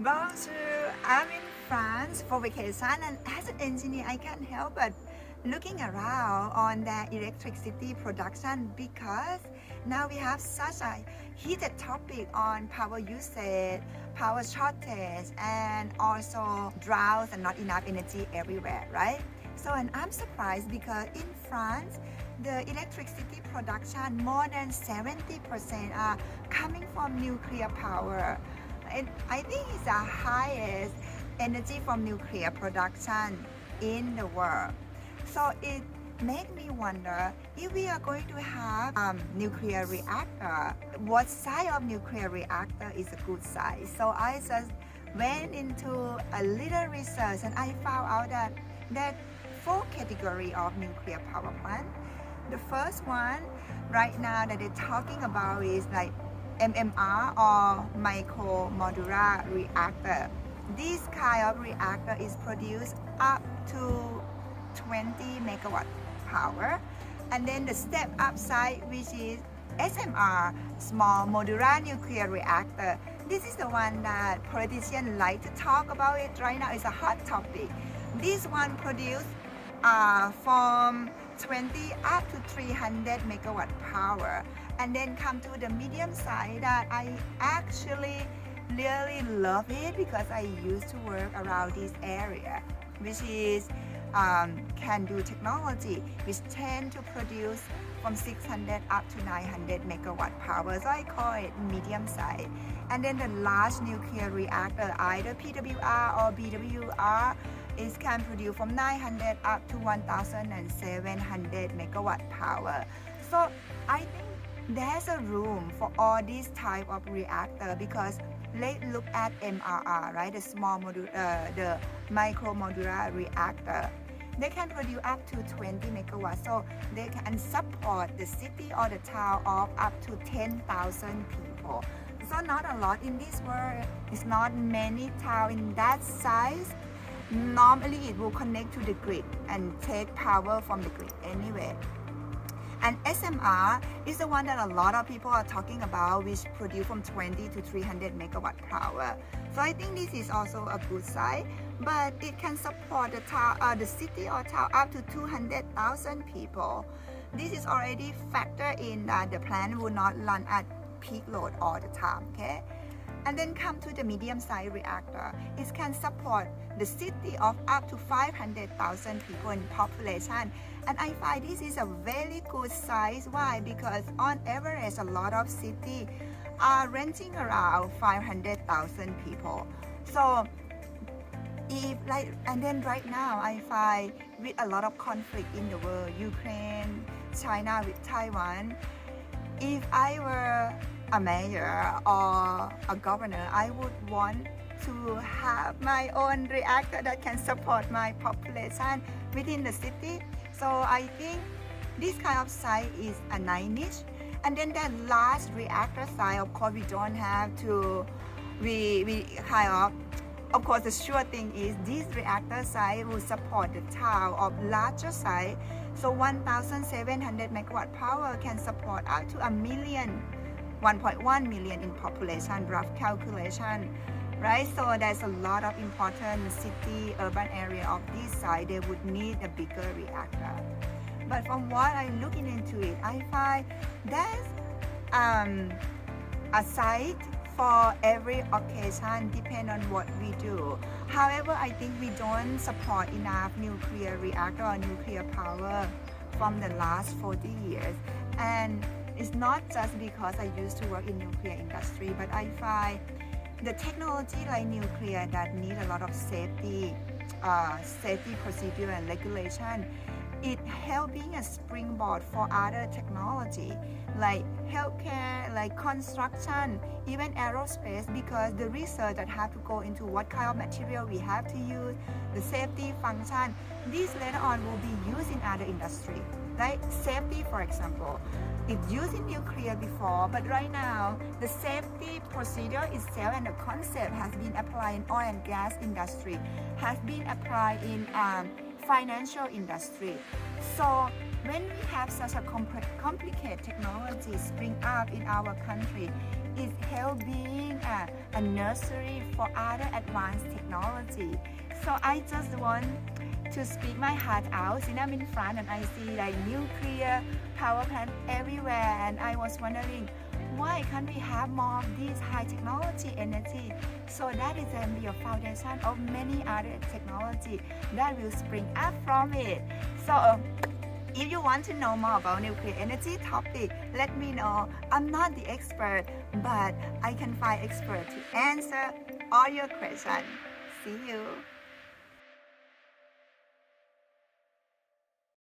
Bonjour, I'm in France for vacation, and as an engineer, I can't help but looking around on the electricity production because now we have such a heated topic on power usage, power shortage, and also drought and not enough energy everywhere, right? So, and I'm surprised because in France, the electricity production more than 70% are coming from nuclear power. And I think it's the highest energy from nuclear production in the world. So it made me wonder if we are going to have nuclear reactor, what size of nuclear reactor is a good size? So I just went into a little research and I found out that there are four categories of nuclear power plant. The first one right now that they're talking about is like MMR or micro modular reactor. This kind of reactor is produced up to 20 megawatt power, and then the step up side, which is SMR, small modular nuclear reactor. This is the one that politicians like to talk about it right now. It's a hot topic. This one produced from 20 up to 300 megawatt power, and then come to the medium side that I actually really love it because I used to work around this area, which is can do technology, which tend to produce from 600 up to 900 megawatt power. So I call it medium side. And then the large nuclear reactor, either PWR or BWR, it can produce from 900 up to 1,700 megawatt power. So I think there's a room for all these type of reactor because let's look at MRR, right? The micro modular reactor. They can produce up to 20 megawatts, so they can support the city or the town of up to 10,000 people. So not a lot in this world. It's not many towns in that size. Normally it will connect to the grid and take power from the grid anyway. And SMR is the one that a lot of people are talking about, which produce from 20 to 300 megawatt power. So I think this is also a good side, but it can support the city or town up to 200,000 people. This is already factored in that the plant will not run at peak load all the time, okay? And then come to the medium-sized reactor. It can support the city of up to 500,000 people in population. And I find this is a very good size. Why? Because on average, a lot of cities are renting around 500,000 people. So and then right now I find with a lot of conflict in the world, Ukraine, China with Taiwan, if I were a mayor or a governor, I would want to have my own reactor that can support my population within the city. So I think this kind of site is a nice niche. And then the large reactor site, of course, we don't have to, we kind of course, the sure thing is this reactor site will support the town of larger site. So 1,700 megawatt power can support up to 1.1 million in population, rough calculation, right? So there's a lot of important city, urban area of this side, they would need a bigger reactor. But from what I'm looking into it, I find there's a site for every occasion, depend on what we do. However, I think we don't support enough nuclear reactor or nuclear power from the last 40 years. And it's not just because I used to work in nuclear industry, but I find the technology like nuclear that need a lot of safety procedure and regulation, it helping a springboard for other technology like healthcare, like construction, even aerospace, because the research that have to go into what kind of material we have to use, the safety function, these later on will be used in other industry. Like safety, for example, it's used in nuclear before, but right now the safety procedure itself and the concept has been applied in oil and gas industry, has been applied in financial industry. So when we have such a complicated technology spring up in our country, it's help being a nursery for other advanced technology. So I just want to speak my heart out. I'm in France and I see like nuclear power plant everywhere, and I was wondering, why can't we have more of these high technology energy? So that is going to be a foundation of many other technology that will spring up from it. So if you want to know more about nuclear energy topic, let me know. I'm not the expert, but I can find expert to answer all your questions. See you.